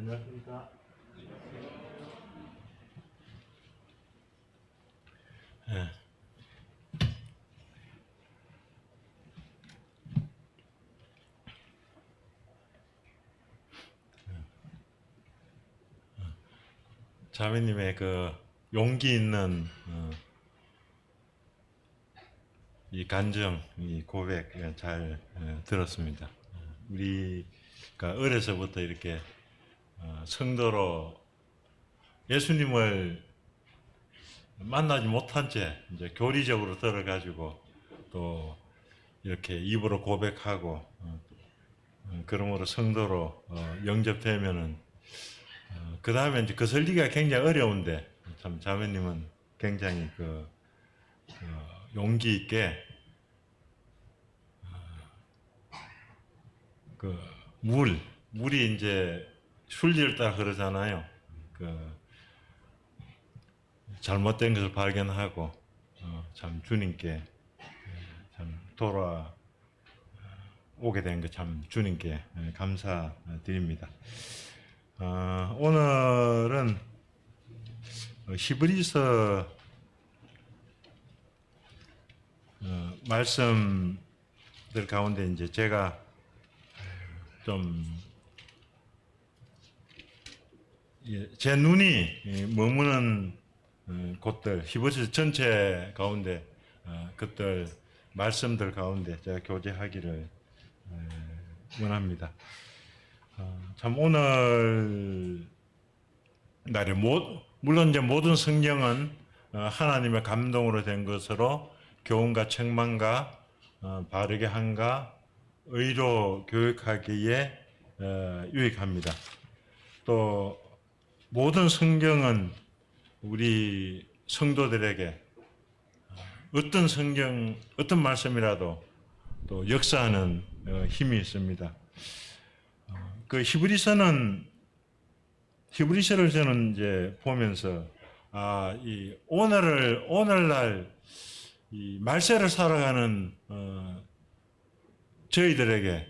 안녕하십니까. 네. 자매님의 그 용기 있는 이 간증, 이 고백 잘 들었습니다. 우리가 어려서부터 이렇게 성도로 예수님을 만나지 못한 채 이제 교리적으로 들어가지고 또 이렇게 입으로 고백하고 그러므로 성도로 영접되면은 그 다음에 이제 거슬리기가 굉장히 어려운데 참 자매님은 굉장히 용기 있게 그 물이 이제 순리를 따라 그러잖아요. 그 잘못된 것을 발견하고 참 주님께 참 돌아오게 된 것 참 주님께 감사드립니다. 오늘은 히브리서 말씀들 가운데 이제 제가 좀 제 눈이 머무는 곳들 히브리서 전체 가운데 그들 말씀들 가운데 제가 교제하기를 원합니다. 참 오늘 날에 물론 이제 모든 성경은 하나님의 감동으로 된 것으로 교훈과 책망과 바르게 함과 의로 교육하기에 유익합니다. 또 모든 성경은 우리 성도들에게 어떤 성경, 어떤 말씀이라도 또 역사하는 힘이 있습니다. 그 히브리서를 저는 이제 보면서 이 오늘날 이 말세를 살아가는 저희들에게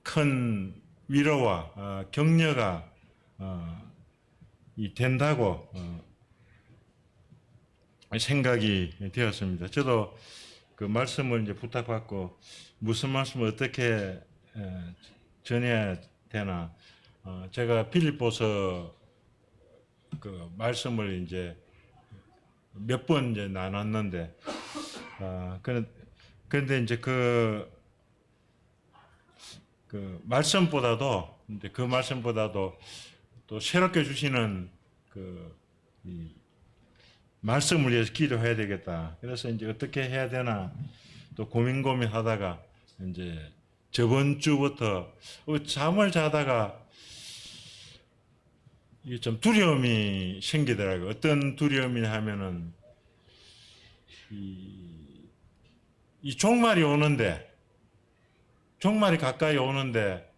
큰 위로와 격려가 된다고 생각이 되었습니다. 저도 그 말씀을 이제 부탁받고 무슨 말씀을 어떻게 전해야 되나 제가 빌립보서 그 말씀을 이제 몇 번 이제 나눴는데 그런데 이제 그 말씀보다도 또 새롭게 주시는 이 말씀을 위해서 기도해야 되겠다. 그래서 이제 어떻게 해야 되나 또 고민하다가 이제 저번 주부터 잠을 자다가 이게 좀 두려움이 생기더라고요. 어떤 두려움이냐 하면은 이 종말이 가까이 오는데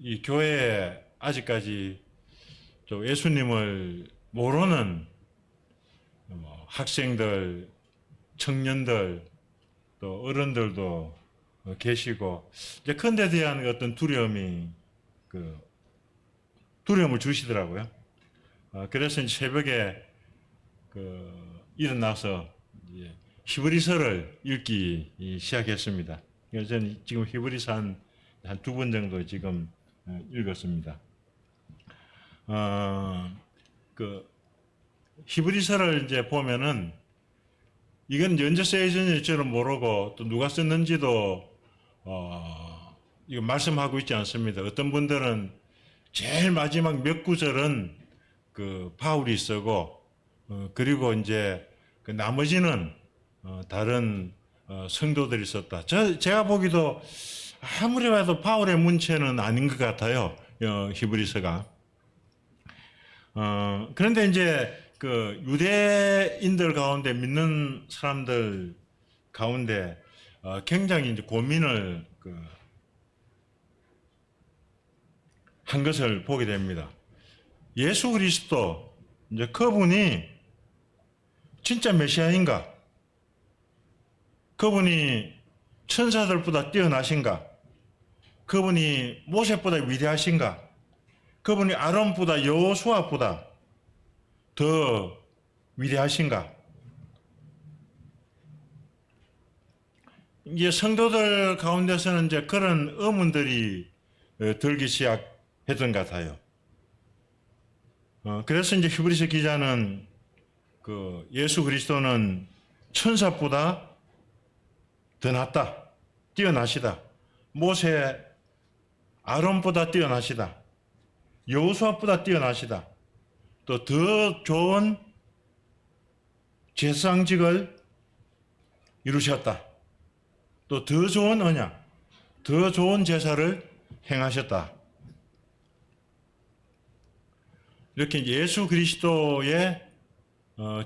이 교회에 아직까지 좀 예수님을 모르는 학생들, 청년들, 또 어른들도 계시고 이제 그런데 대한 어떤 두려움을 주시더라고요. 그래서 이제 새벽에 일어나서 이제 히브리서를 읽기 시작했습니다. 그래서 저는 지금 히브리서 한 두 번 정도 지금 읽었습니다. 히브리서를 이제 보면은 이건 언제 쓰여졌는지 저는 모르고 또 누가 썼는지도 이거 말씀하고 있지 않습니다. 어떤 분들은 제일 마지막 몇 구절은 바울이 쓰고 그리고 이제 나머지는 다른 성도들이 썼다. 제가 보기도 아무리 봐도 바울의 문체는 아닌 것 같아요. 히브리서가. 그런데 이제 유대인들 가운데 믿는 사람들 가운데 굉장히 이제 고민을 한 것을 보게 됩니다. 예수 그리스도 이제 그분이 진짜 메시아인가? 그분이 천사들보다 뛰어나신가? 그분이 모세보다 위대하신가? 그분이 아론보다 여호수아보다 더 위대하신가? 이제 성도들 가운데서는 이제 그런 의문들이 들기 시작했던 것 같아요. 그래서 이제 히브리서 기자는 그 예수 그리스도는 천사보다 더 낫다, 뛰어나시다. 모세, 아론보다 뛰어나시다. 여호수아보다 뛰어나시다. 또 더 좋은 제사장직을 이루셨다. 또 더 좋은 언약, 더 좋은 제사를 행하셨다. 이렇게 예수 그리스도의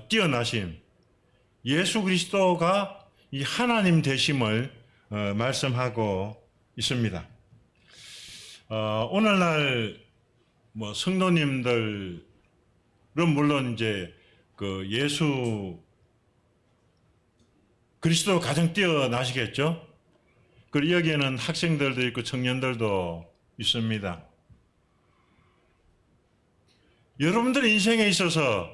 뛰어나심, 예수 그리스도가 이 하나님 되심을 말씀하고 있습니다. 오늘날 뭐 성도님들은 물론 이제 그 예수 그리스도가 가장 뛰어나시겠죠. 그리고 여기에는 학생들도 있고 청년들도 있습니다. 여러분들의 인생에 있어서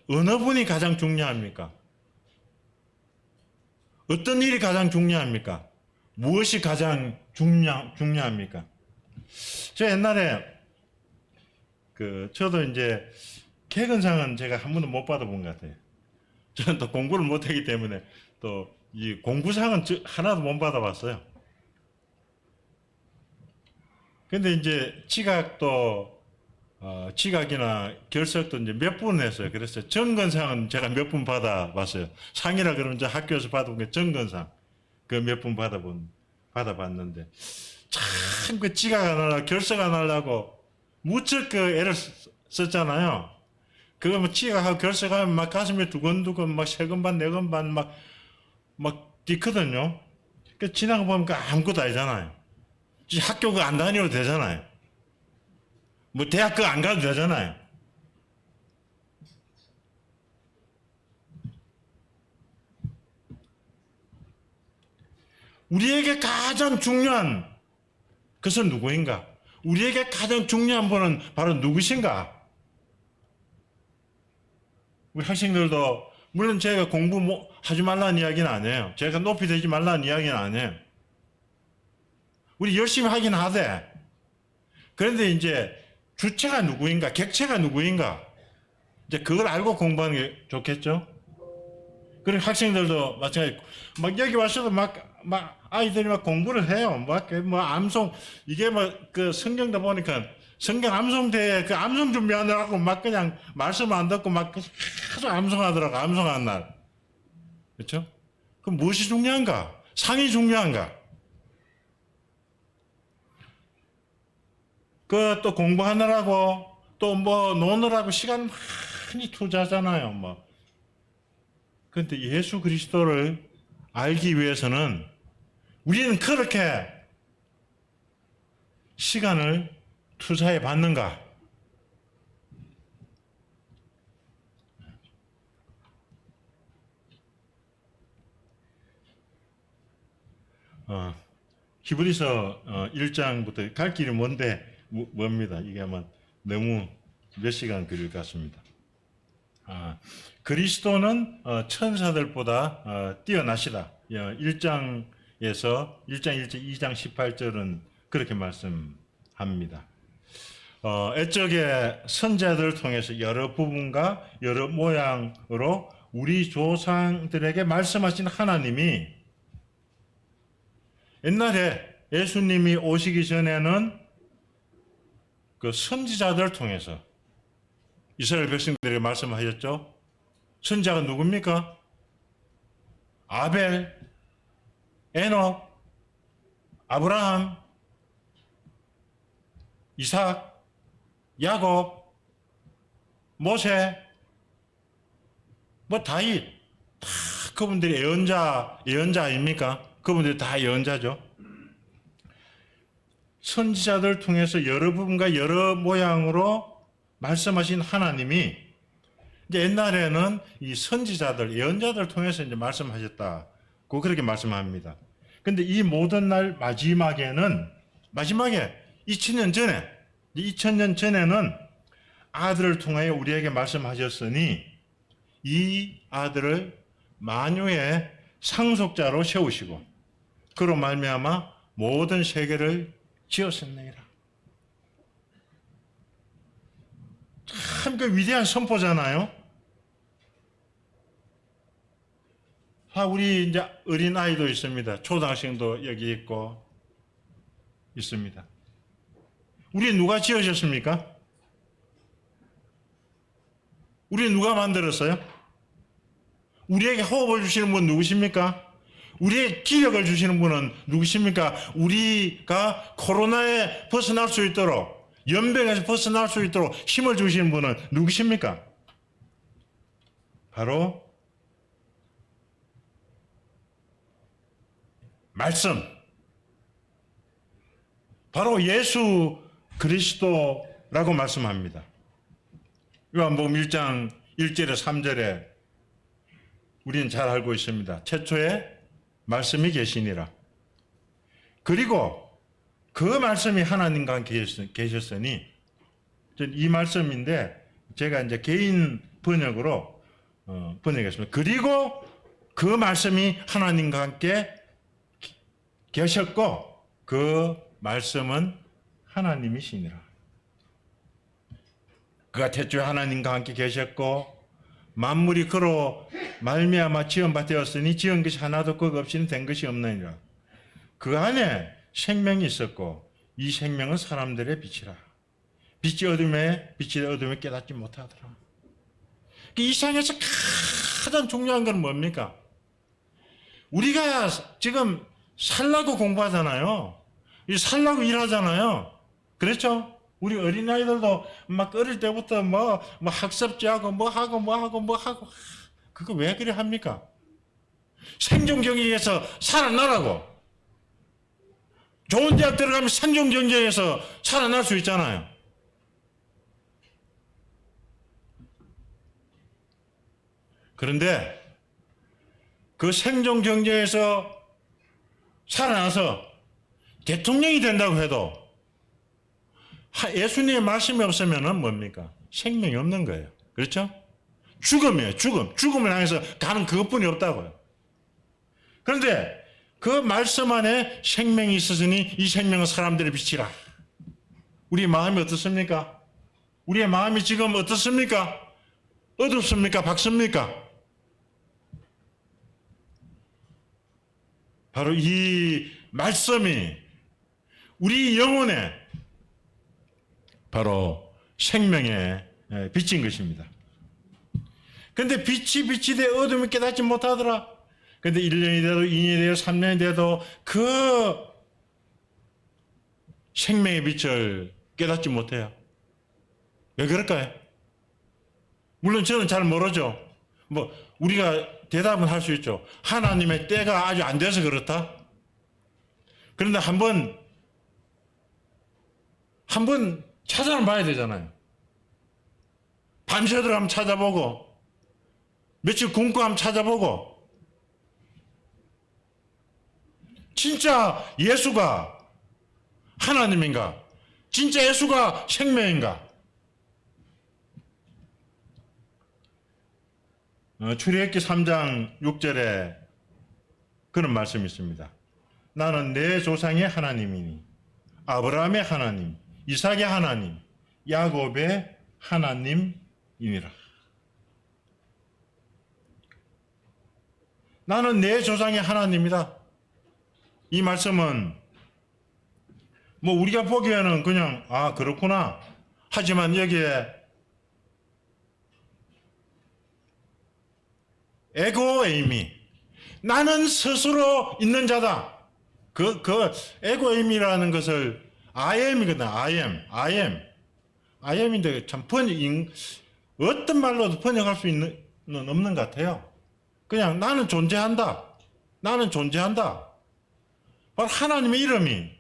어느 분이 가장 중요합니까? 어떤 일이 가장 중요합니까? 무엇이 가장 중요합니까? 저 옛날에 저도 이제 개근상은 제가 한 번도 못 받아본 것 같아요. 저는 또 공부를 못하기 때문에 또 이 공부상은 하나도 못 받아봤어요. 근데 이제 지각이나 결석도 이제 몇 분 했어요. 그래서 정근상은 제가 몇 분 받아봤어요. 상이라 그러면 저 학교에서 받아본 게 정근상. 그 몇 분 받아봤는데 참 그 지각 안 하려고 결석 안 하려고 무척 그 애를 썼잖아요. 그거 뭐 지각하고 결석하면 막 가슴이 두근두근 막 세건반 네건반 막 뛰거든요. 그 지나가 보면 그 아무것도 아니잖아요. 학교 안 다녀도 되잖아요. 뭐 대학 안 가도 되잖아요. 우리에게 가장 중요한 것은 누구인가? 우리에게 가장 중요한 분은 바로 누구신가? 우리 학생들도 물론 제가 공부 하지 말라는 이야기는 아니에요. 제가 높이 되지 말라는 이야기는 아니에요. 우리 열심히 하긴 하되 그런데 이제 주체가 누구인가? 객체가 누구인가? 이제 그걸 알고 공부하는 게 좋겠죠? 그리고 학생들도 마찬가지. 막 여기 와서도 막 아이들이 막 공부를 해요. 뭐 암송, 이게 그 성경도 보니까 성경 암송대회 그 암송 준비하느라고 막 그냥 말씀 안 듣고 막 계속 암송하더라고. 암송하는 날. 그렇죠? 그럼 무엇이 중요한가? 상이 중요한가? 그 또 공부하느라고 또 뭐 노느라고 시간 많이 투자하잖아요. 뭐. 그런데 예수 그리스도를 알기 위해서는 우리는 그렇게 시간을 투자해 봤는가? 히브리서 1장부터 갈 길이 멉니다. 이게 아마 너무 몇 시간 걸릴 것 같습니다. 그리스도는 천사들보다 뛰어나시다. 1장 1절, 2장 18절은 그렇게 말씀합니다. 애적에 선자들을 통해서 여러 부분과 여러 모양으로 우리 조상들에게 말씀하신 하나님이 옛날에 예수님이 오시기 전에는 그 선지자들을 통해서 이스라엘 백성들에게 말씀하셨죠. 선지자가 누굽니까? 아벨, 에녹, 아브라함, 이삭, 야곱, 모세, 뭐 다윗, 다 그분들이 예언자 아닙니까? 그분들이 다 예언자죠. 선지자들 통해서 여러 부분과 여러 모양으로 말씀하신 하나님이 이제 옛날에는 이 선지자들, 예언자들 통해서 이제 말씀하셨다. 그렇게 말씀합니다. 근데 이 모든 날 마지막에 2000년 전에, 2000년 전에는 아들을 통하여 우리에게 말씀하셨으니 이 아들을 만유의 상속자로 세우시고 그로 말미암아 모든 세계를 지었습니다. 참 그 위대한 선포잖아요. 우리 이제 어린 아이도 있습니다. 초등학생도 여기 있고 있습니다. 우리 누가 지으셨습니까? 우리 누가 만들었어요? 우리에게 호흡을 주시는 분 누구십니까? 우리의 기력을 주시는 분은 누구십니까? 우리가 코로나에 벗어날 수 있도록, 연병에서 벗어날 수 있도록 힘을 주시는 분은 누구십니까? 바로 말씀, 바로 예수 그리스도라고 말씀합니다. 요한복음 1장 1절에 3절에 우리는 잘 알고 있습니다. 최초에 말씀이 계시니라. 그리고 그 말씀이 하나님과 함께 계셨으니, 이 말씀인데 제가 이제 개인 번역으로 번역했습니다. 그리고 그 말씀이 하나님과 함께 계셨고 그 말씀은 하나님이시니라. 그가 태초에 하나님과 함께 계셨고 만물이 그로 말미암아 지은 바 되었으니 지은 것이 하나도 그 없이는 된 것이 없느니라. 그 안에 생명이 있었고 이 생명은 사람들의 빛이라. 빛이 어둠에 깨닫지 못하더라. 이 세상에서 가장 중요한 건 뭡니까? 우리가 지금 살라고 공부하잖아요. 살라고 일하잖아요. 그렇죠? 우리 어린아이들도 막 어릴 때부터 뭐 학습지하고 뭐 하고 그거 왜 그래 합니까? 생존 경쟁에서 살아나라고. 좋은 대학 들어가면 생존 경쟁에서 살아날 수 있잖아요. 그런데 그 생존 경쟁에서 살아나서 대통령이 된다고 해도 예수님의 말씀이 없으면 뭡니까? 생명이 없는 거예요. 그렇죠? 죽음이에요. 죽음을 향해서 가는 그것뿐이 없다고요. 그런데 그 말씀 안에 생명이 있으니 이 생명은 사람들의 빛이라. 우리 마음이 어떻습니까? 우리의 마음이 지금 어떻습니까? 어둡습니까? 밝습니까? 바로 이 말씀이 우리 영혼에 바로 생명의 빛인 것입니다. 그런데 빛이 돼 어둠이 깨닫지 못하더라. 그런데 1년이 돼도 2년이 돼도 3년이 돼도 그 생명의 빛을 깨닫지 못해요. 왜 그럴까요? 물론 저는 잘 모르죠. 우리가 대답은 할 수 있죠. 하나님의 때가 아주 안 돼서 그렇다. 그런데 한번 찾아봐야 되잖아요. 밤새도록 한번 찾아보고 며칠 굶고 한번 찾아보고 진짜 예수가 하나님인가? 진짜 예수가 생명인가? 출애굽기 3장 6절에 그런 말씀이 있습니다. 나는 내 조상의 하나님이니 아브라함의 하나님, 이삭의 하나님, 야곱의 하나님이니라. 나는 내 조상의 하나님이다. 이 말씀은 우리가 보기에는 그냥 그렇구나. 하지만 여기에 에고에이미, 나는 스스로 있는 자다. 그 에고에이미라는 것을 I am이거든. I am인데 참 어떤 말로도 번역할 수 있는 없는 것 같아요. 그냥 나는 존재한다. 바로 하나님의 이름이,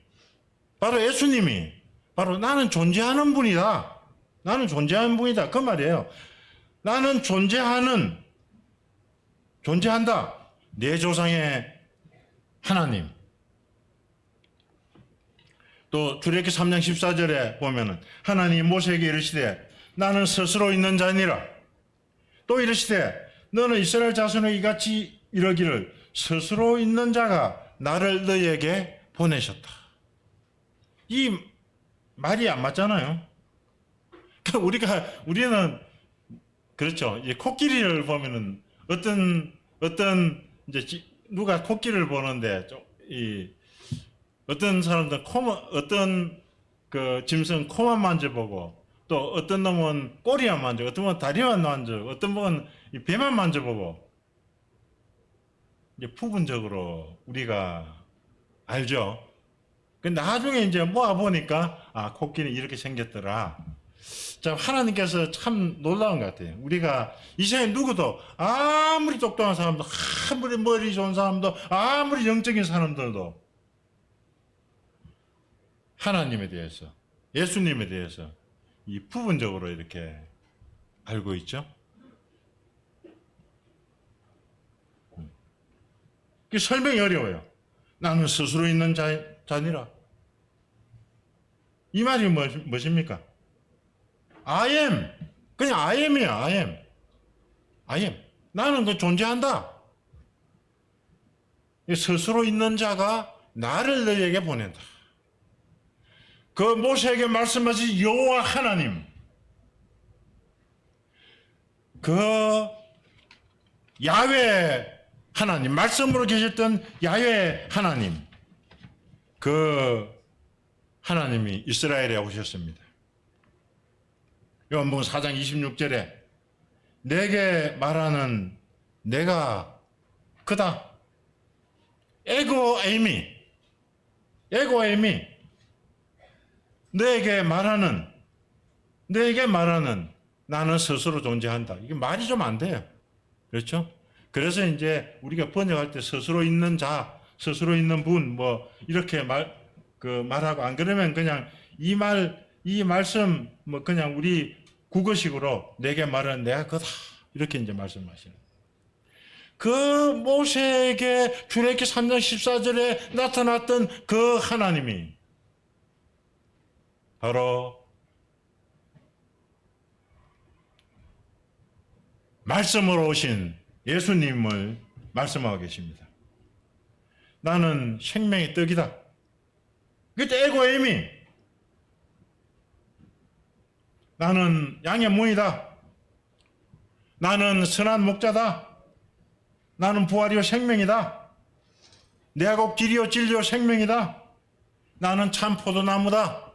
바로 예수님이, 바로 나는 존재하는 분이다. 그 말이에요. 나는 존재한다. 내 조상의 하나님. 또 출애굽기 3장 14절에 보면은 하나님 모세에게 이르시되 나는 스스로 있는 자니라. 또 이르시되 너는 이스라엘 자손에 이같이 이러기를 스스로 있는 자가 나를 너희에게 보내셨다. 이 말이 안 맞잖아요. 그러니까 우리는 그렇죠. 이 코끼리를 보면은 어떤 이제 누가 코끼리를 보는데 어떤 사람들은 어떤 그 짐승 코만 만져보고 또 어떤 놈은 꼬리만 만져, 어떤 놈은 다리만 만져, 어떤 분은 배만 만져보고 이제 부분적으로 우리가 알죠. 근데 나중에 이제 모아보니까 코끼리 이렇게 생겼더라. 자, 하나님께서 참 놀라운 것 같아요. 우리가 이 세상에 누구도 아무리 똑똑한 사람도 아무리 머리 좋은 사람도 아무리 영적인 사람들도 하나님에 대해서 예수님에 대해서 이 부분적으로 이렇게 알고 있죠. 그 설명이 어려워요. 나는 스스로 있는 자니라. 이 말이 무엇입니까? I am. 그냥 I am이야, I am. I am. 나는 그 존재한다. 스스로 있는 자가 나를 너희에게 보낸다. 그 모세에게 말씀하신 여호와 하나님. 그 야훼 하나님, 말씀으로 계셨던 야훼 하나님. 그 하나님이 이스라엘에 오셨습니다. 요한복음 4장 26절에 내게 말하는 내가 그다. 에고 에이미. 너에게 말하는 나는 스스로 존재한다. 이게 말이 좀 안 돼요. 그렇죠? 그래서 이제 우리가 번역할 때 스스로 있는 자, 스스로 있는 분, 뭐, 이렇게 말하고, 안 그러면 그냥 이 말씀, 뭐, 그냥 우리 국어식으로 내게 말은 내가 그다. 이렇게 이제 말씀하시는. 그 모세에게 출애굽기 3장 14절에 나타났던 그 하나님이 바로 말씀으로 오신 예수님을 말씀하고 계십니다. 나는 생명의 떡이다. 그때 에고에이미. 나는 양의 문이다. 나는 선한 목자다. 나는 부활이요 생명이다. 내가 곧 길이요 진리요 생명이다. 나는 참 포도나무다.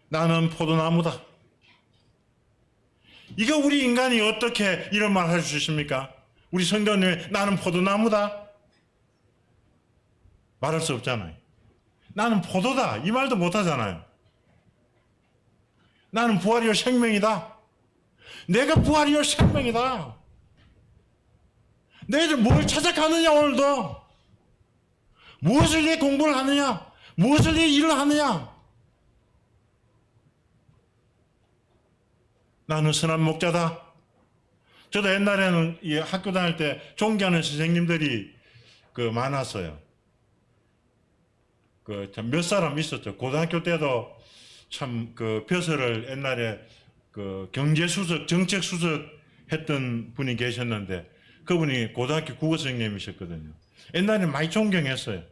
나는 포도나무다. 이거 우리 인간이 어떻게 이런 말 할 수 있습니까? 우리 성도님이 나는 포도나무다. 말할 수 없잖아요. 나는 포도다. 이 말도 못 하잖아요. 나는 부활이요 생명이다. 내가 부활이요 생명이다. 너희들 뭘 찾아가느냐 오늘도? 무엇을 위해 공부를 하느냐? 무엇을 위해 일을 하느냐? 나는 선한 목자다. 저도 옛날에는 이 학교 다닐 때 존경하는 선생님들이 많았어요. 참 몇 사람 있었죠. 고등학교 때도 참 벼슬을 옛날에 경제수석, 정책수석 했던 분이 계셨는데 그분이 고등학교 국어 선생님이셨거든요. 옛날에 많이 존경했어요.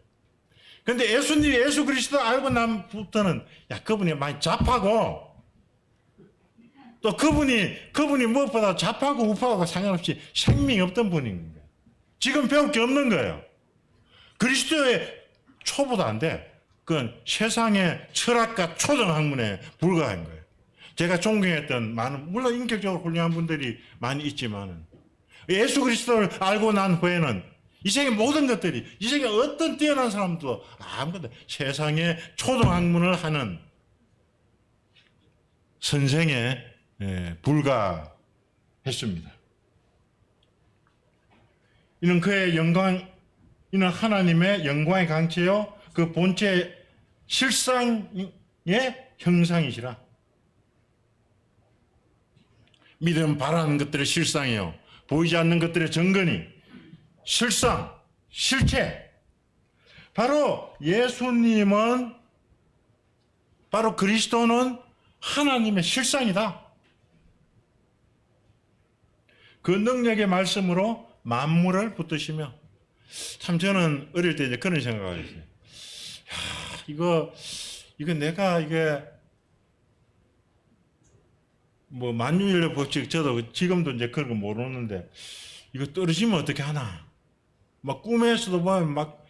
근데 예수 그리스도 알고 난부터는 그분이 많이 잡하고 또 그분이 무엇보다 잡하고 우파하고 상관없이 생명이 없던 분인 거예요. 지금 배울 게 없는 거예요. 그리스도의 초보도 안 돼. 그건 세상의 철학과 초등학문에 불과한 거예요. 제가 존경했던 많은, 물론 인격적으로 훌륭한 분들이 많이 있지만은, 예수 그리스도를 알고 난 후에는 이 세상의 모든 것들이, 이 세상에 어떤 뛰어난 사람도 아무것도 세상의 초등학문을 하는 선생에 불과했습니다. 이는 그의 영광, 이는 하나님의 영광의 강체요 그 본체 실상의 형상이시라. 믿음 바라는 것들의 실상이요 보이지 않는 것들의 정근이 실상, 실체. 바로 예수님은 바로 그리스도는 하나님의 실상이다. 그 능력의 말씀으로 만물을 붙드시며, 참 저는 어릴 때 이제 그런 생각을 했어요. 이거 내가 이게 뭐 만유인력 법칙 저도 지금도 이제 그런 거 모르는데 이거 떨어지면 어떻게 하나? 막 꿈에서도 보면 막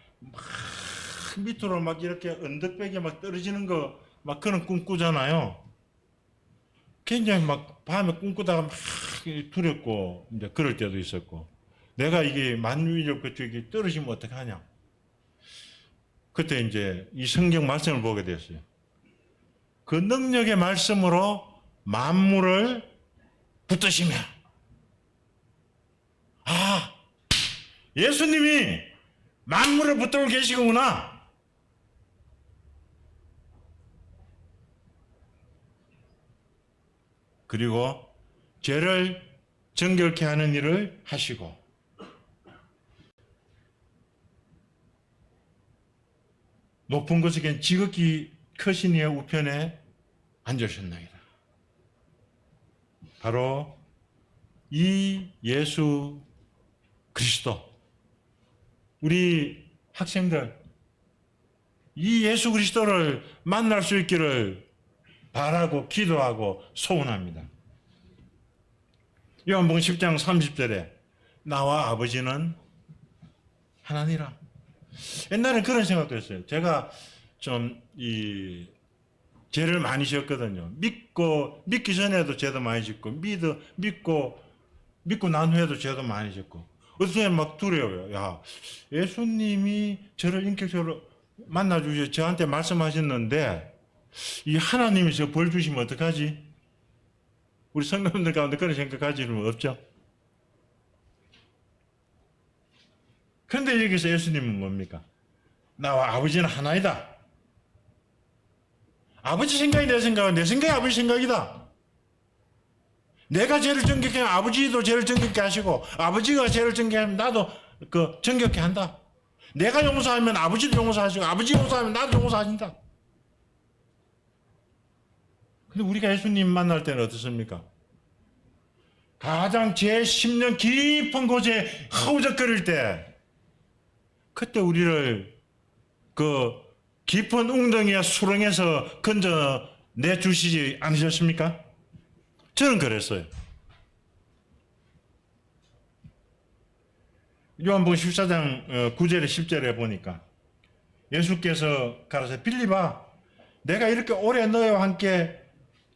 밑으로 막 이렇게 언덕백에 막 떨어지는 거 막 그런 꿈 꾸잖아요. 굉장히 막 밤에 꿈꾸다가 막 두렵고 이제 그럴 때도 있었고, 내가 이게 만유인력 법칙이 떨어지면 어떻게 하냐? 그때 이제 이 성경 말씀을 보게 됐어요. 그 능력의 말씀으로 만물을 붙드시며, 아, 예수님이 만물을 붙들고 계시구나. 그리고 죄를 정결케 하는 일을 하시고, 높은 곳에 지극히 크신 이의 우편에 앉으셨나이다. 바로 이 예수 그리스도, 우리 학생들 이 예수 그리스도를 만날 수 있기를 바라고 기도하고 소원합니다. 요한복음 10장 30절에 나와 아버지는 하나니라. 옛날엔 그런 생각도 했어요. 제가 좀 죄를 많이 지었거든요. 믿기 전에도 죄도 많이 짓고, 믿고 난 후에도 죄도 많이 짓고. 어떤 때는 막 두려워요. 야, 예수님이 저를 인격적으로 만나주셔서 저한테 말씀하셨는데, 이 하나님이 저 벌 주시면 어떡하지? 우리 성도님들 가운데 그런 생각 가질 수 없죠? 그런데 여기서 예수님은 뭡니까? 나와 아버지는 하나이다. 아버지 생각이 내 생각은 내 생각이 아버지 생각이다. 내가 죄를 정결케 하면 아버지도 죄를 정결케 하시고, 아버지가 죄를 정결케 하면 나도 정결케 한다. 내가 용서하면 아버지도 용서하시고, 아버지 용서하면 나도 용서하신다. 근데 우리가 예수님 만날 때는 어떻습니까? 가장 죄 10년 깊은 곳에 허우적거릴 때, 그때 우리를 그 깊은 웅덩이와 수렁에서 건져 내주시지 않으셨습니까? 저는 그랬어요. 요한복음 14장 9절에 10절에 보니까 예수께서 가라사대 빌립아, 내가 이렇게 오래 너희와 함께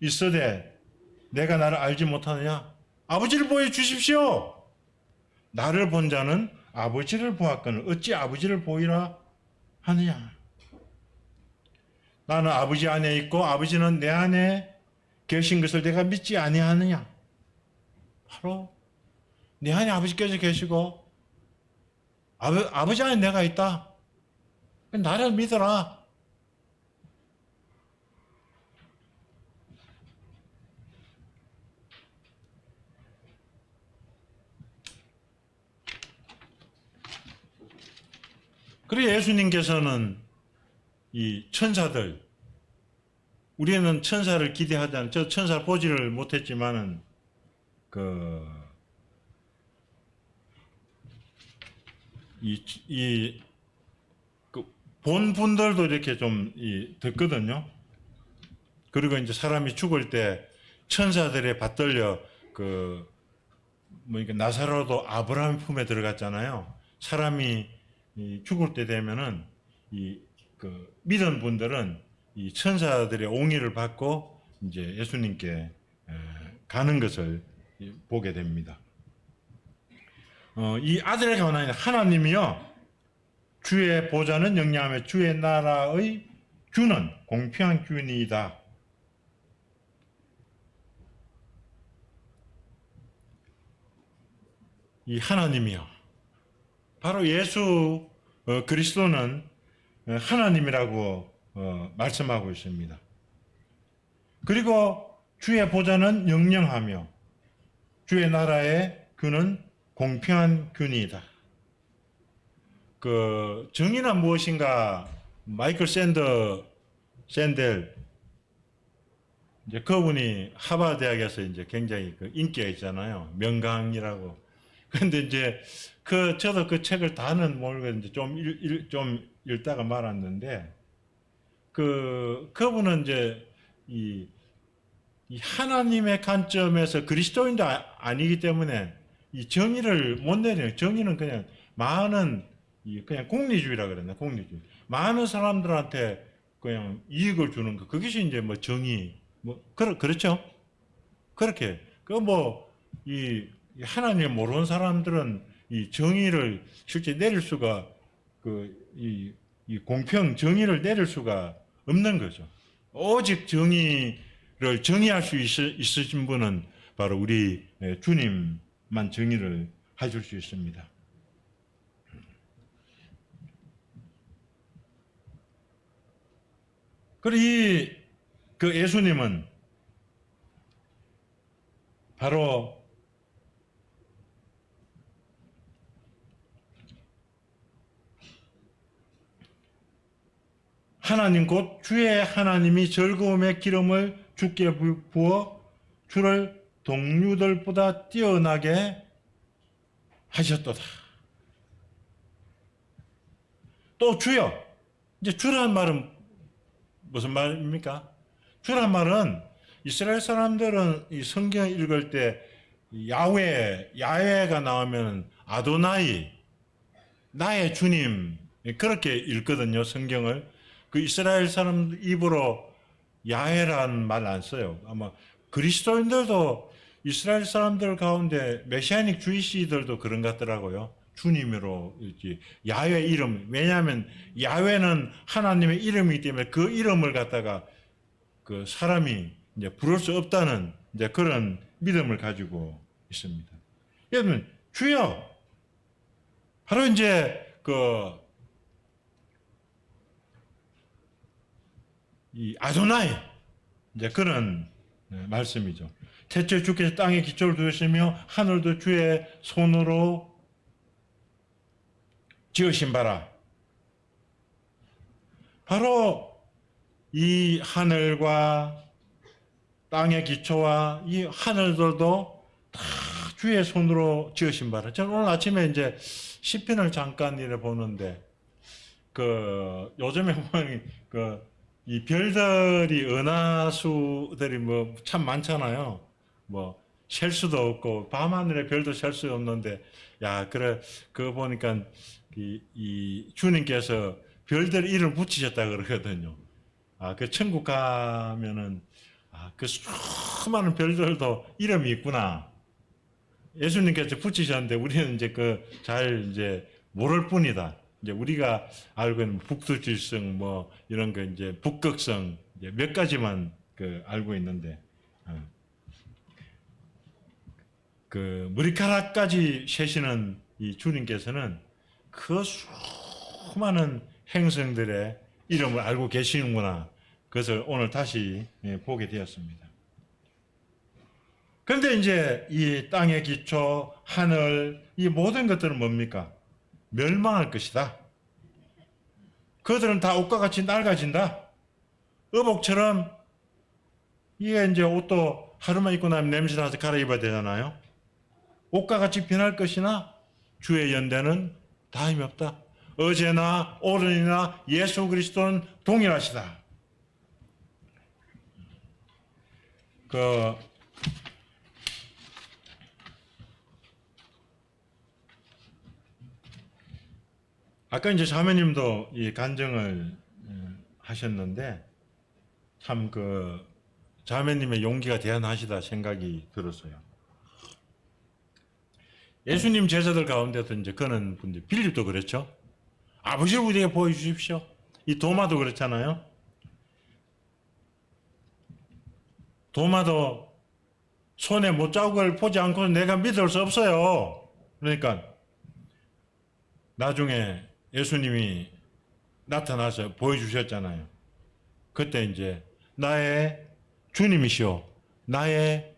있으되 내가 나를 알지 못하느냐? 아버지를 보여주십시오. 나를 본 자는 아버지를 보았거늘 어찌 아버지를 보이라 하느냐? 나는 아버지 안에 있고 아버지는 내 안에 계신 것을 내가 믿지 아니하느냐? 바로 내 안에 아버지께서 계시고 아버지 안에 내가 있다. 나를 믿어라. 그리고 예수님께서는 이 천사들, 우리는 천사를 기대하지 않아요. 저 천사 보지를 못했지만은 본 분들도 이렇게 좀 듣거든요. 그리고 이제 사람이 죽을 때 천사들에 받들려 나사로도 아브라함 품에 들어갔잖아요. 사람이 죽을 때 되면은 믿은 분들은 이 천사들의 옹의를 받고 이제 예수님께 가는 것을 보게 됩니다. 이 아들의 가문은 하나님이요, 주의 보좌는 영영하며 주의 나라의 주는 공평한 주인이다. 이 하나님이요, 바로 예수 그리스도는 하나님이라고 말씀하고 있습니다. 그리고 주의 보좌는 영영하며 주의 나라의 그는 공평한 균이다. 정의는 무엇인가? 마이클 샌델 이제 그분이 하버드 대학에서 이제 굉장히 그 인기가 있잖아요. 명강이라고. 그런데 이제 저도 그 책을 다는 모르겠는데 좀 읽다가 말았는데 그분은 이제 이, 이 하나님의 관점에서 그리스도인도 아니기 때문에 이 정의를 못 내려요. 정의는 그냥 많은 그냥 공리주의라 그랬나 공리주의. 많은 사람들한테 그냥 이익을 주는 거. 그것이 이제 뭐 정의 그렇죠. 그렇게 이 하나님 모르는 사람들은 이 정의를 실제 내릴 수가 이 공평 정의를 내릴 수가 없는 거죠. 오직 정의를 정의할 수 있으신 분은 바로 우리 주님만 정의를 해줄 수 있습니다. 그리고 그 예수님은 바로 하나님 곧 주의 하나님이 즐거움의 기름을 주께 부어 주를 동류들보다 뛰어나게 하셨도다. 또 주여. 이제 주라는 말은 무슨 말입니까? 주란 말은 이스라엘 사람들은 이 성경 읽을 때 야훼가 나오면 아도나이, 나의 주님 그렇게 읽거든요. 성경을. 그 이스라엘 사람 입으로 야훼라는 말 안 써요. 아마 그리스도인들도 이스라엘 사람들 가운데 메시아닉 주이시들도 그런 것 같더라고요. 주님으로 야훼 이름. 왜냐하면 야훼는 하나님의 이름이기 때문에 그 이름을 갖다가 그 사람이 이제 부를 수 없다는 이제 그런 믿음을 가지고 있습니다. 여러분 주여 바로 이제 이 아도나이 이제 그런 말씀이죠. 태초에 주께서 땅에 기초를 두셨으며 하늘도 주의 손으로 지으신 바라. 바로 이 하늘과 땅의 기초와 이 하늘들도 다 주의 손으로 지으신 바라. 저는 오늘 아침에 이제 시편을 잠깐 이래 보는데 요즘에 보면 이 별들이 은하수들이 뭐 참 많잖아요. 뭐 셀 수도 없고 밤하늘에 별도 셀 수 없는데 그래 그거 보니까 이 주님께서 별들 이름 붙이셨다 그러거든요. 그 천국 가면은 그 수많은 별들도 이름이 있구나. 예수님께서 붙이셨는데 우리는 이제 잘 이제 모를 뿐이다. 이제 우리가 알고 있는 북두칠성 뭐 이런 거 이제 북극성 이제 몇 가지만 알고 있는데 머리카락까지 세시는 이 주님께서는 그 수많은 행성들의 이름을 알고 계시는구나. 그것을 오늘 다시 보게 되었습니다. 그런데 이제 이 땅의 기초, 하늘, 이 모든 것들은 뭡니까? 멸망할 것이다. 그들은 다 옷과 같이 낡아진다. 의복처럼 이게 이제 옷도 하루만 입고 나면 냄새나서 갈아입어야 되잖아요. 옷과 같이 변할 것이나 주의 연대는 다임이 없다. 어제나 오늘이나 예수 그리스도는 동일하시다. 아까 이제 자매님도 이 간증을 하셨는데 참 자매님의 용기가 대단하시다 생각이 들었어요. 예수님 제자들 가운데도 이제 그런 분들, 빌립도 그렇죠. 아버지를 우리에게 보여주십시오. 이 도마도 그렇잖아요. 도마도 손에 못자국을 보지 않고 내가 믿을 수 없어요. 그러니까 나중에 예수님이 나타나서 보여주셨잖아요. 그때 이제 나의 주님이시오. 나의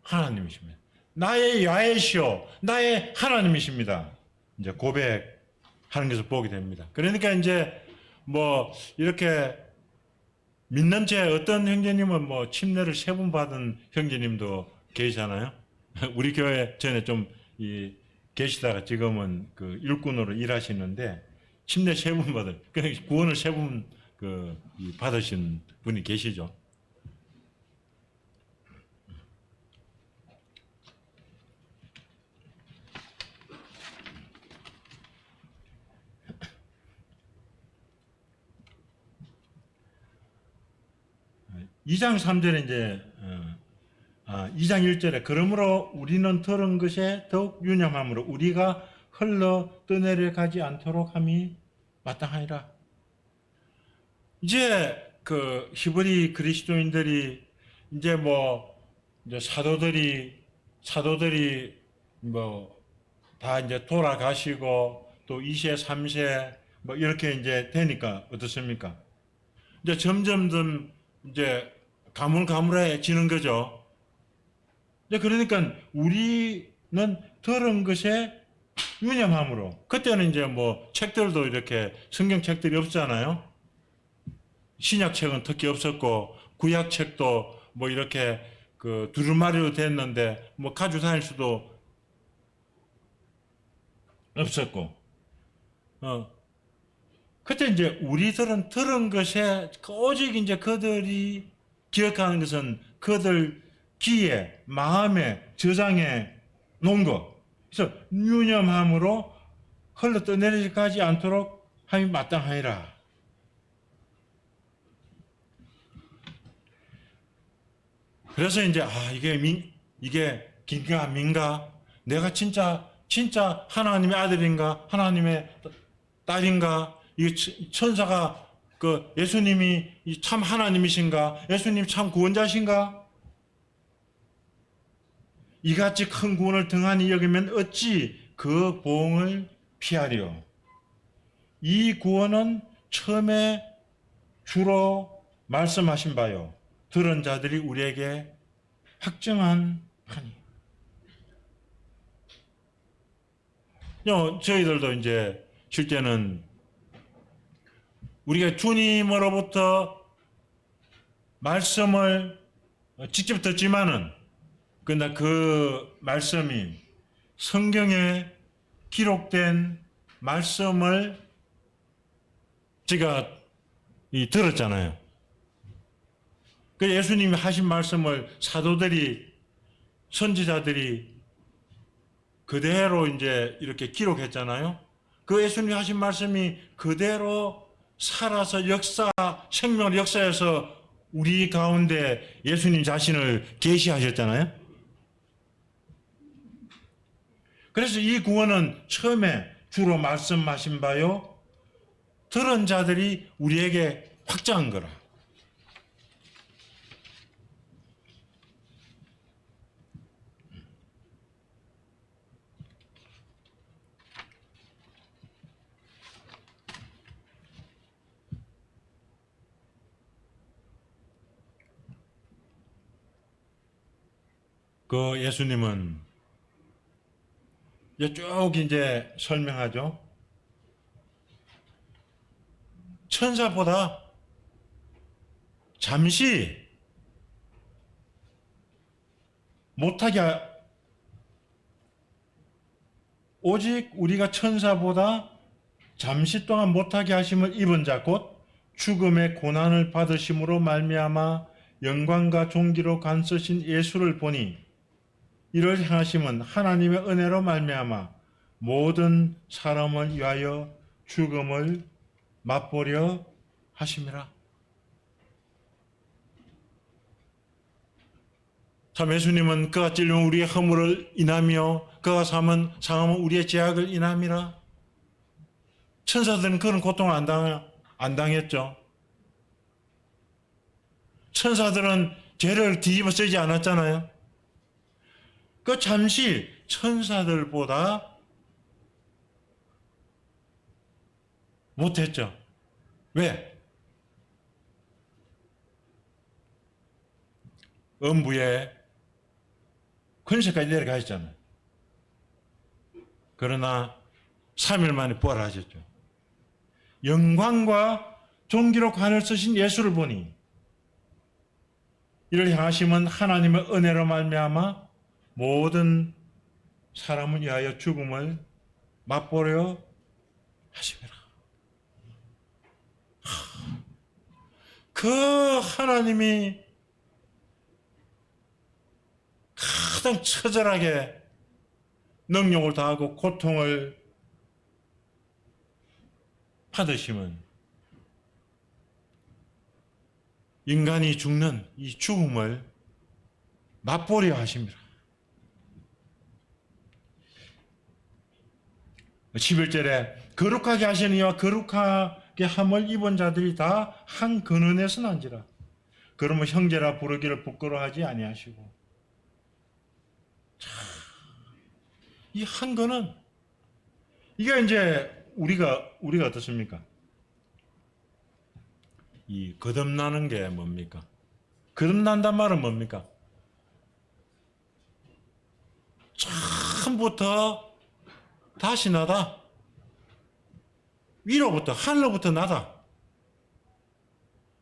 하나님이십니다. 나의 야훼시오. 나의 하나님이십니다. 이제 고백하는 것을 보게 됩니다. 그러니까 이제 뭐 이렇게 믿는 제 어떤 형제님은 뭐 침례를 3번 받은 형제님도 계시잖아요. 우리 교회 전에 좀 계시다가 지금은 그 일꾼으로 일하시는데 침례 3번 받은, 구원을 3번 받으신 분이 계시죠. 이 장 3절에 이제 2장 1절에 그러므로 우리는 들은 것에 더욱 유념함으로 우리가 흘러 떠내려 가지 않도록 함이 마땅하니라. 이제 그 히브리 그리스도인들이 이제 뭐 이제 사도들이 뭐 다 이제 돌아가시고 또 2세, 3세 뭐 이렇게 이제 되니까 어떻습니까? 이제 점점 이제 가물가물해지는 거죠. 이제 그러니까 우리는 들은 것에 유념함으로, 그때는 이제 뭐 책들도 이렇게 성경책들이 없잖아요. 신약책은 특히 없었고 구약책도 뭐 이렇게 그 두루마리로 됐는데 뭐 가지고 다닐 수도 없었고, 그때 이제 우리들은 들은 것에 오직 이제 그들이 기억하는 것은 그들 귀에, 마음에 저장해 놓은 것. 그래서 유념함으로 흘러 떠내리지 않도록 함이 마땅하니라. 그래서 이제 이게 긴가 민가, 내가 진짜 하나님의 아들인가, 하나님의 딸인가, 이 천사가 그 예수님이 참 하나님이신가, 예수님 참 구원자신가? 이같이 큰 구원을 등한히 여기면 어찌 그 보응을 피하리요? 이 구원은 처음에 주로 말씀하신 바요, 들은 자들이 우리에게 확증한 바니. 저희들도 이제 실제는 우리가 주님으로부터 말씀을 직접 듣지만은, 그러나 그 말씀이 성경에 기록된 말씀을 제가 들었잖아요. 그 예수님이 하신 말씀을 사도들이, 선지자들이 그대로 이제 이렇게 기록했잖아요. 그 예수님이 하신 말씀이 그대로 살아서 생명을 역사해서 우리 가운데 예수님 자신을 계시하셨잖아요. 그래서 이 구원은 처음에 주로 말씀하신 바요, 들은 자들이 우리에게 확장한 거라. 그 예수님은 쭉 이제 설명하죠. 천사보다 잠시 못하게, 오직 우리가 천사보다 잠시 동안 못하게 하심을 입은 자 곧 죽음의 고난을 받으심으로 말미암아 영광과 존귀로 간쓰신 예수를 보니 이를 행하심은 하나님의 은혜로 말미암아 모든 사람을 위하여 죽음을 맛보려 하심이라. 참 예수님은 그가 찔리면 우리의 허물을 인하며 그가 상함은 우리의 죄악을 인함이라. 천사들은 그런 고통을 안 당했죠. 천사들은 죄를 뒤집어 쓰지 않았잖아요. 그 잠시 천사들보다 못했죠. 왜? 음부에 권세까지 내려가 있잖아요. 그러나 3일 만에 부활하셨죠. 영광과 존귀로 관을 쓰신 예수를 보니 이를 향하심은 하나님의 은혜로 말미암아 모든 사람을 위하여 죽음을 맛보려 하심이라. 그 하나님이 가장 처절하게 능력을 다하고 고통을 받으시면 인간이 죽는 이 죽음을 맛보려 하십니다. 11절에 거룩하게 하시니와 거룩하게 함을 입은 자들이 다 한 근원에서 난지라. 그러면 형제라 부르기를 부끄러워하지 아니하시고. 이 한 근원, 이게 이제 우리가 어떻습니까? 이 거듭나는 게 뭡니까? 거듭난단 말은 뭡니까? 처음부터 다시 나다. 위로부터, 하늘로부터 나다.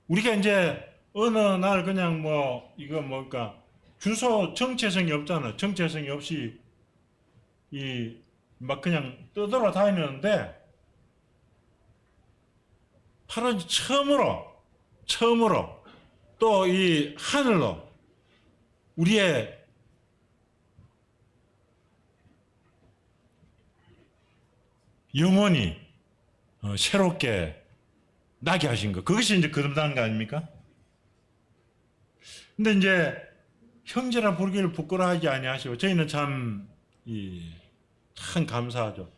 우리가 이제 어느 날 그냥 뭐 이거 뭘까 주소 정체성이 없잖아. 정체성이 없이 막 그냥 떠돌아 다니는데 바로 처음으로 또 이 하늘로 우리의 영혼이 새롭게 나게 하신 것. 그것이 이제 거듭나는 거 아닙니까? 근데 이제 형제라 부르기를 부끄러워하지 아니하시고 저희는 참 감사하죠.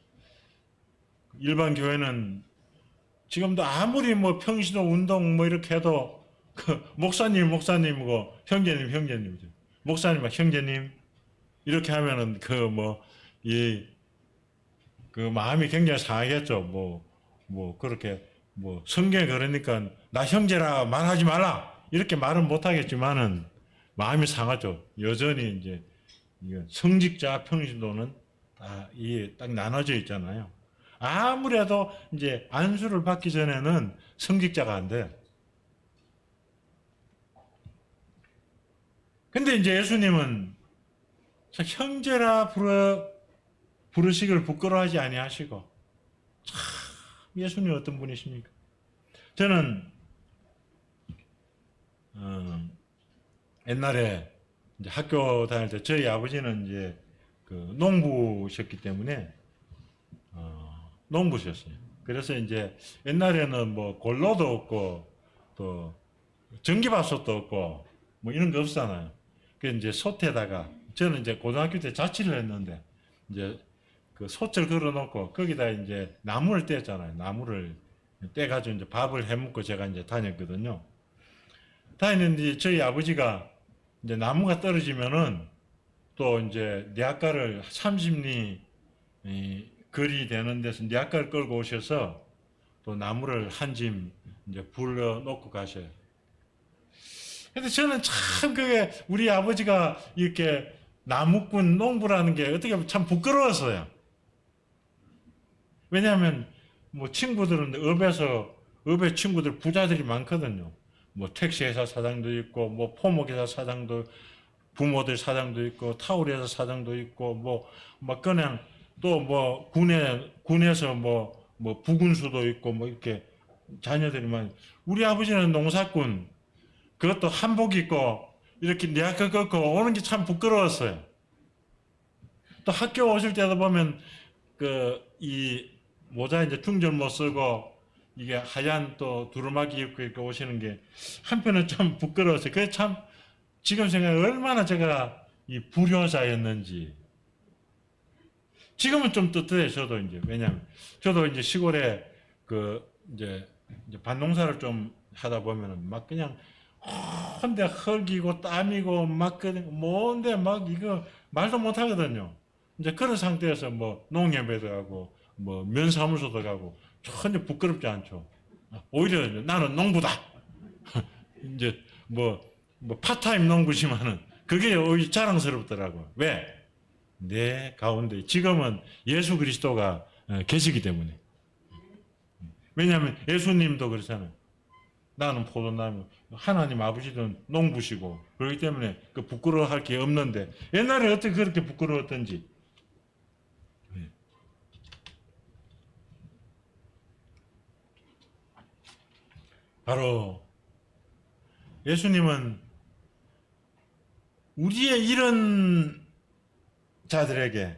일반 교회는 지금도 아무리 뭐 평신도 운동 뭐 이렇게 해도 그 목사님이고 형제님이죠. 목사님 형제님 이렇게 하면은 그 마음이 굉장히 상하겠죠. 뭐 그렇게 뭐 성경에 그러니까 나 형제라 말하지 말라 이렇게 말은 못하겠지만은 마음이 상하죠. 여전히 이제 성직자 평신도는 다 딱 나눠져 있잖아요. 아무래도 이제 안수를 받기 전에는 성직자가 안 돼. 근데 이제 예수님은 형제라 부르시기를 부끄러워하지 아니하시고 참 예수님 어떤 분이십니까? 저는 옛날에 이제 학교 다닐 때 저희 아버지는 이제 그 농부셨기 때문에 농부셨어요. 그래서 이제 옛날에는 뭐 골로도 없고 또 전기밥솥도 없고 뭐 이런 거 없잖아요. 그래서 이제 솥에다가 저는 이제 고등학교 때 자취를 했는데 이제 그 솥을 걸어놓고 거기다 이제 나무를 뗐잖아요. 나무를 떼가지고 이제 밥을 해먹고 제가 이제 다녔거든요. 다녔는데 저희 아버지가 이제 나무가 떨어지면은 또 이제 뉘아까를 30리 거리 되는 데서 뉘아까를 끌고 오셔서 또 나무를 한 짐 이제 불러 놓고 가셔요. 근데 저는 참 그게 우리 아버지가 이렇게 나무꾼 농부라는 게 어떻게 보면 참 부끄러웠어요. 왜냐하면 뭐 친구들은 업의 친구들 부자들이 많거든요. 뭐 택시회사 사장도 있고 뭐 포목회사 사장도 부모들 사장도 있고 타올회사 사장도 있고 뭐 막 그냥 또 뭐 군에서 뭐 부군수도 있고 뭐 이렇게 자녀들이 많이. 우리 아버지는 농사꾼, 그것도 한복 입고 이렇게 뉘아까 걷고 오는 게 참 부끄러웠어요. 또 학교 오실 때도 보면 이 모자 이제 충전 못 쓰고 이게 하얀 또 두루마기 입고 이렇게 오시는 게 한편은 좀 부끄러웠어요. 그게 참 지금 생각해 얼마나 제가 이 불효자였는지. 지금은 좀 떳떳해요. 저도 이제 왜냐하면 저도 이제 시골에 이제 밭농사를 좀 하다 보면은 막 그냥 혼데 흙이고 땀이고 막 뭔데 막 이거 말도 못 하거든요. 이제 그런 상태에서 뭐 농협에도 가고 뭐 면사무소도 가고 전혀 부끄럽지 않죠. 오히려 나는 농부다. 이제 뭐 파타임 농부지만은 그게 오히려 자랑스럽더라고. 왜? 내 가운데 지금은 예수 그리스도가 계시기 때문에. 왜냐하면 예수님도 그렇잖아요. 나는 포도나무. 하나님 아버지는 농부시고 그렇기 때문에 그 부끄러워할 게 없는데 옛날에 어떻게 그렇게 부끄러웠던지. 바로 예수님은 우리의 이런 자들에게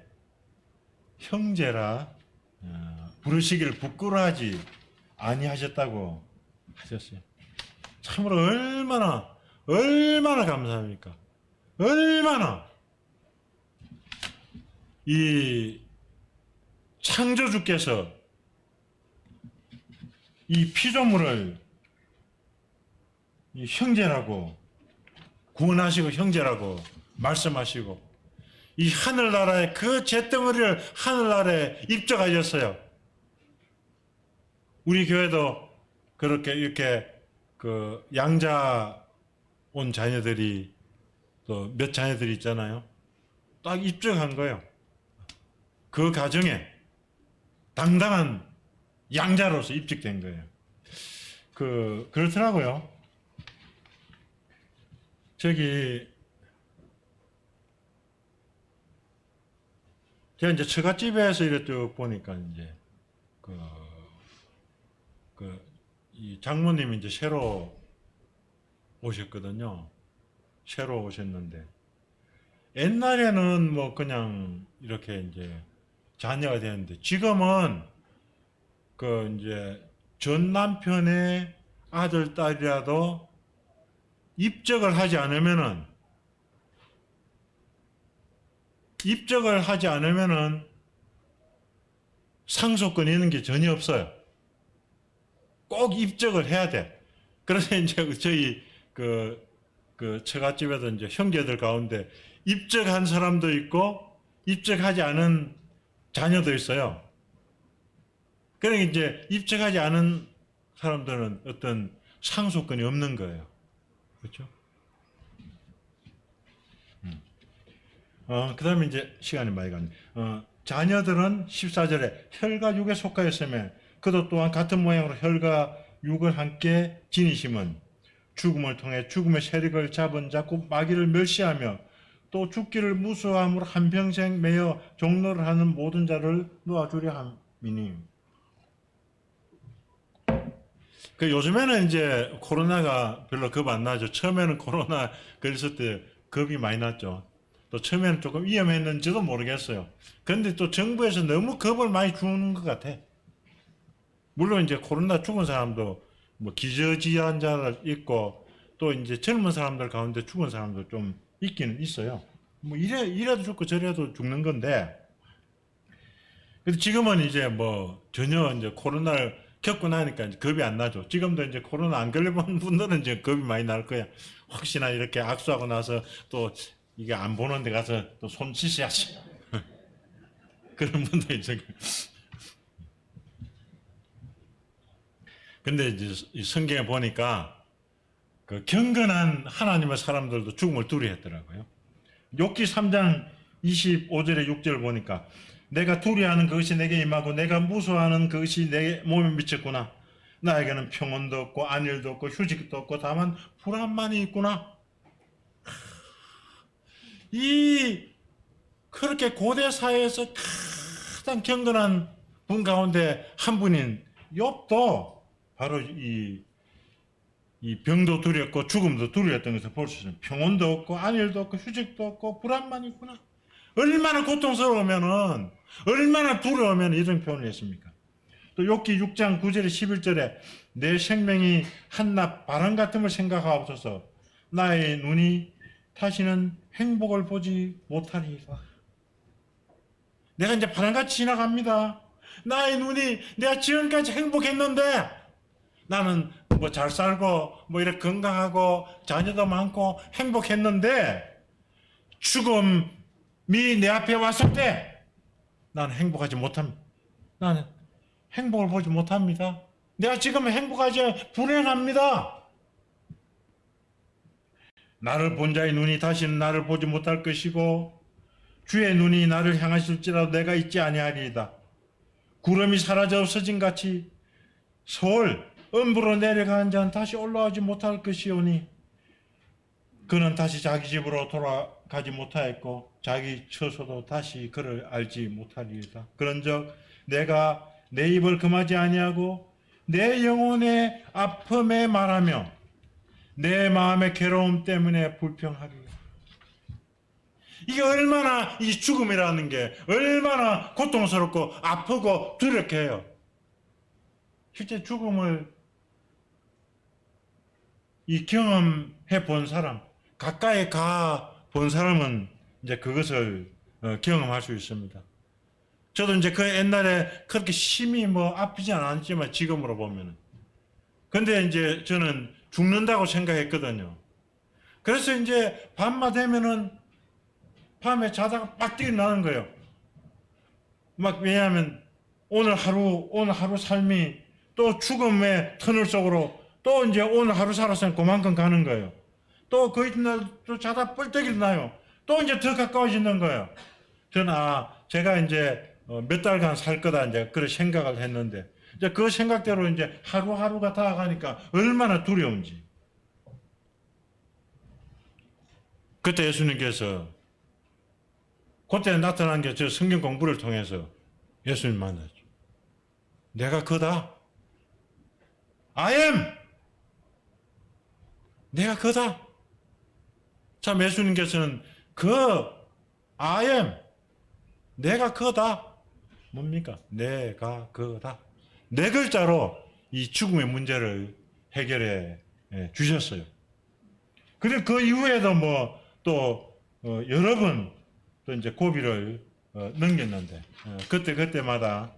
형제라 부르시기를 부끄러워하지 아니하셨다고 하셨어요. 참으로 얼마나 감사합니까? 얼마나 이 창조주께서 이 피조물을 이 형제라고 구원하시고 형제라고 말씀하시고 이 하늘나라의 그 잿덩어리를 하늘나라에 입적하셨어요. 우리 교회도 그렇게 이렇게 그 양자 온 자녀들이 또 몇 자녀들이 있잖아요. 딱 입적한 거예요. 그 가정에 당당한 양자로서 입적된 거예요. 그렇더라고요. 저기 제가 이제 처갓집에서 이렇게 쭉 보니까 이제 이 장모님이 이제 새로 오셨거든요. 새로 오셨는데 옛날에는 뭐 그냥 이렇게 이제 자녀가 되는데 지금은 그 이제 전 남편의 아들 딸이라도 입적을 하지 않으면은 상속권이 있는 게 전혀 없어요. 꼭 입적을 해야 돼. 그래서 이제 저희 그 처갓집에도 이제 형제들 가운데 입적한 사람도 있고 입적하지 않은 자녀도 있어요. 그러니까 이제 입적하지 않은 사람들은 어떤 상속권이 없는 거예요. 그렇죠? 그 다음에 이제 시간이 많이 갔네. 자녀들은 14절에 혈과 육에 속하였으며 그도 또한 같은 모양으로 혈과 육을 함께 지니심은 죽음을 통해 죽음의 세력을 잡은 자 곧 마귀를 멸시하며 또 죽기를 무수함으로 한평생 매여 종로를 하는 모든 자를 놓아주려 함이니. 그 요즘에는 이제 코로나가 별로 겁 안 나죠. 처음에는 코로나 걸렸을 때 겁이 많이 났죠. 또 처음에는 조금 위험했는지도 모르겠어요. 그런데 또 정부에서 너무 겁을 많이 주는 것 같아. 물론 이제 코로나 죽은 사람도 뭐 기저질환 자 있고 또 이제 젊은 사람들 가운데 죽은 사람도 좀 있기는 있어요. 뭐 이래도 죽고 저래도 죽는 건데. 근데 지금은 이제 뭐 전혀 이제 코로나를 겪고 나니까 이제 겁이 안 나죠. 지금도 이제 코로나 안 걸려본 분들은 이제 겁이 많이 날 거야. 혹시나 이렇게 악수하고 나서 또 이게 안 보는 데 가서 또 손 씻어야지. 그런 분도 있죠. 근데 이제 성경에 보니까 그 경건한 하나님의 사람들도 죽음을 두려워했더라고요. 욥기 3장 25절에 6절 보니까 내가 두려워하는 그것이 내게 임하고 내가 무서워하는 그것이 내 몸에 미쳤구나. 나에게는 평온도 없고 안일도 없고 휴식도 없고 다만 불안만이 있구나. 이 그렇게 고대 사회에서 가장 경건한 분 가운데 한 분인 욥도 바로 이 병도 두렵고 죽음도 두려웠던 것을 볼 수 있어요. 평온도 없고 안일도 없고 휴식도 없고 불안만 있구나. 얼마나 고통스러우면은 얼마나 두려우면 이런 표현을 했습니까? 또 욥기 6장 9절에 11절에 내 생명이 한낱 바람 같음을 생각하옵소서. 나의 눈이 다시는 행복을 보지 못하리이다. 내가 이제 바람같이 지나갑니다. 나의 눈이 내가 지금까지 행복했는데 나는 뭐 잘 살고 뭐 이렇게 건강하고 자녀도 많고 행복했는데 죽음이 내 앞에 왔을 때 나는 행복하지 못합니다. 나는 행복을 보지 못합니다. 내가 지금 행복하지 불행합니다. 나를 본 자의 눈이 다시는 나를 보지 못할 것이고 주의 눈이 나를 향하실지라도 내가 있지 아니하리이다. 구름이 사라져 없어진 같이 서울 음부로 내려간 자는 다시 올라오지 못할 것이오니 그는 다시 자기 집으로 돌아가지 못하였고 자기 처소도 다시 그를 알지 못하리이다. 그런즉 내가 내 입을 금하지 아니하고 내 영혼의 아픔에 말하며 내 마음의 괴로움 때문에 불평하리라. 이게 얼마나 이 죽음이라는 게 얼마나 고통스럽고 아프고 두렵게 해요. 실제 죽음을 이 경험해 본 사람, 가까이 가 본 사람은 이제 그것을 경험할 수 있습니다. 저도 이제 그 옛날에 그렇게 심히 뭐 아프진 않았지만 지금으로 보면은. 근데 이제 저는 죽는다고 생각했거든요. 그래서 이제 밤만 되면은 밤에 자다가 빡 뛰어나는 거예요. 막 왜냐하면 오늘 하루 삶이 또 죽음의 터널 속으로 또 이제 오늘 하루 살았으면 그만큼 가는 거예요. 또 그 이튿날 또 자다 뻘떡 일어나요. 또 이제 더 가까워지는 거예요. 저는 제가 이제 몇 달간 살 거다 이제 그런 생각을 했는데 이제 그 생각대로 이제 하루하루가 다가가니까 얼마나 두려운지. 그때 예수님께서 그때 나타난 게 저 성경 공부를 통해서 예수님 만났죠. 내가 그다. I am. 내가 그다. 참 예수님께서는 그 I am. 내가 그다. 뭡니까? 내가 그다. 네 글자로 이 죽음의 문제를 해결해 주셨어요. 그리고 그 이후에도 뭐 또 여러 번 또 이제 고비를 넘겼는데 그때마다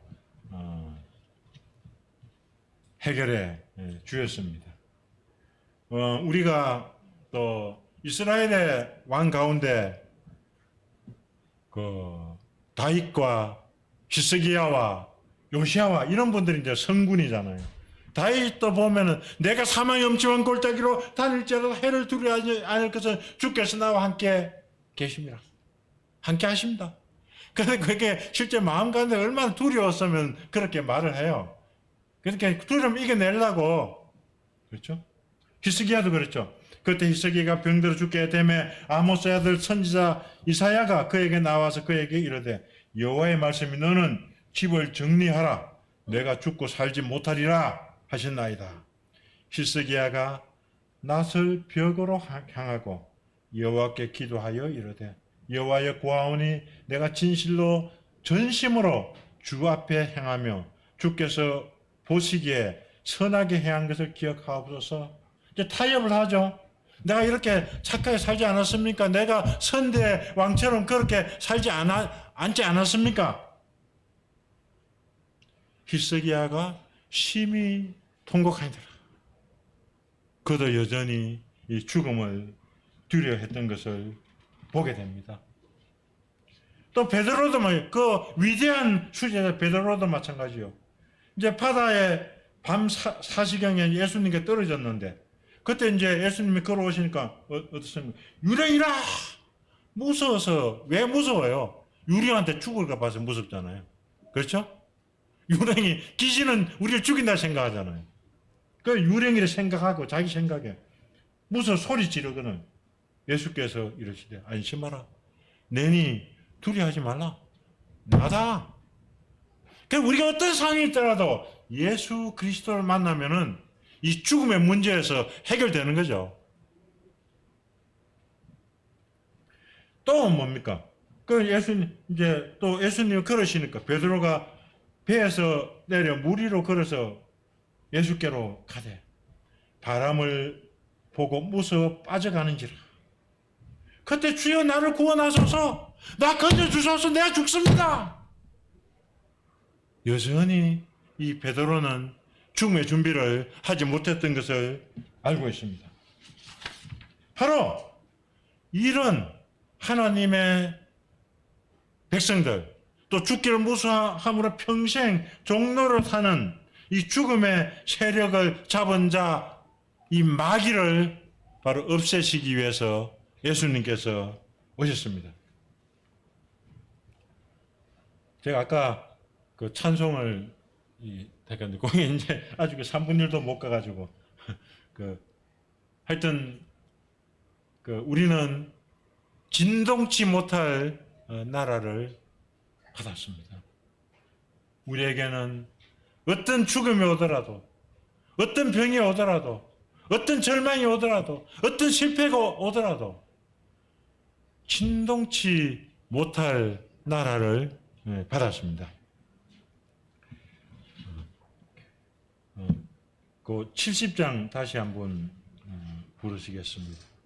해결해 주셨습니다. 우리가 또 이스라엘의 왕 가운데 그 다윗과 히스기야와 요시야와 이런 분들이 이제 성군이잖아요. 다윗도 보면은 내가 사망의 엄침한 골짜기로 다닐지라도 해를 두려워하지 않을 것은 주께서 나와 함께 계십니다. 함께 하십니다. 근데 그게 실제 마음 가운데 얼마나 두려웠으면 그렇게 말을 해요. 그렇게 두려움 이겨내려고 그렇죠? 히스기야도 그렇죠. 그때 히스기야가 병들어 죽게 되매 아모스의 아들 선지자 이사야가 그에게 나와서 그에게 이르되 여호와의 말씀이 너는 집을 정리하라. 내가 죽고 살지 못하리라 하셨나이다. 히스기야가 낯을 벽으로 향하고 여호와께 기도하여 이르되 여호와여 구하오니 내가 진실로 전심으로 주 앞에 행하며 주께서 보시기에 선하게 행한 것을 기억하옵소서. 이제 타협을 하죠. 내가 이렇게 착하게 살지 않았습니까? 내가 선대 왕처럼 그렇게 살지 않지 않았습니까? 히스기야가 심히 통곡하니라. 그도 여전히 이 죽음을 두려워했던 것을 보게 됩니다. 또 베드로도 그 위대한 수제자 베드로도 마찬가지요. 이제 바다에 밤 사시경에 예수님께 떨어졌는데 그때 이제 예수님이 걸어오시니까 어떻습니까? 유령이라 무서워서. 왜 무서워요? 유령한테 죽을까 봐서 무섭잖아요. 그렇죠? 유령이 귀신은 우리를 죽인다 생각하잖아요. 그 유령이라 생각하고 자기 생각에 무서워 소리 지르거든. 예수께서 이러시되 안심하라. 내니 두려워하지 말라. 나다. 그러니까 우리가 어떤 상황이 있더라도 예수 그리스도를 만나면은 이 죽음의 문제에서 해결되는 거죠. 또 뭡니까? 그 예수님 이제 또 예수님이 걸으시니까 베드로가 배에서 내려 물 위로 걸어서 예수께로 가되 바람을 보고 무서워 빠져가는지라. 그때 주여 나를 구원하소서. 나 건져주소서. 내가 죽습니다. 여전히 이 베드로는 죽음의 준비를 하지 못했던 것을 알고 있습니다. 바로 이런 하나님의 백성들, 또 죽기를 무서워함으로 평생 종로를 사는 이 죽음의 세력을 잡은 자, 이 마귀를 바로 없애시기 위해서 예수님께서 오셨습니다. 제가 아까 그 찬송을 택했는데 거기 이제 아주 그 3분 1도 못 가가지고 그 하여튼 그 우리는 진동치 못할 나라를 받았습니다. 우리에게는 어떤 죽음이 오더라도, 어떤 병이 오더라도, 어떤 절망이 오더라도, 어떤 실패가 오더라도 진동치 못할 나라를 받았습니다. 그 70장 다시 한번 부르시겠습니다.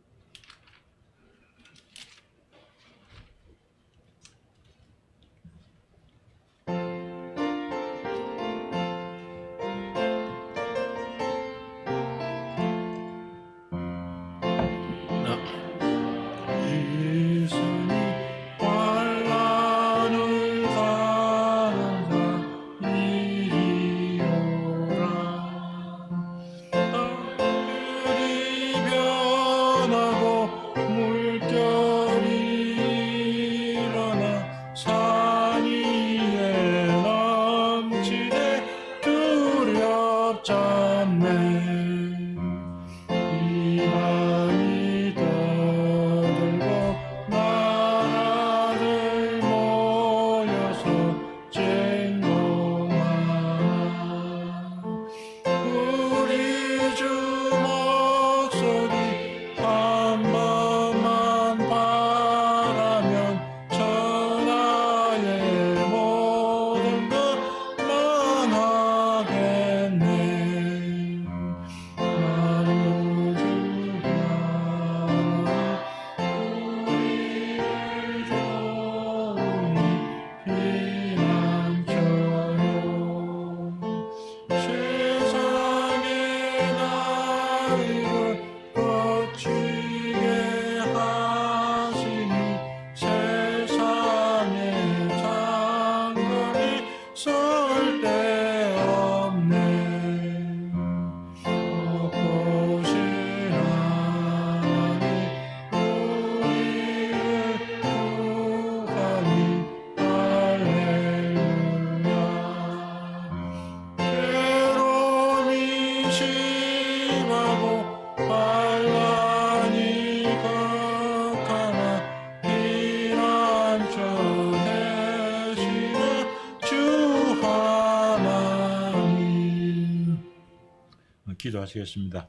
기도하시겠습니다.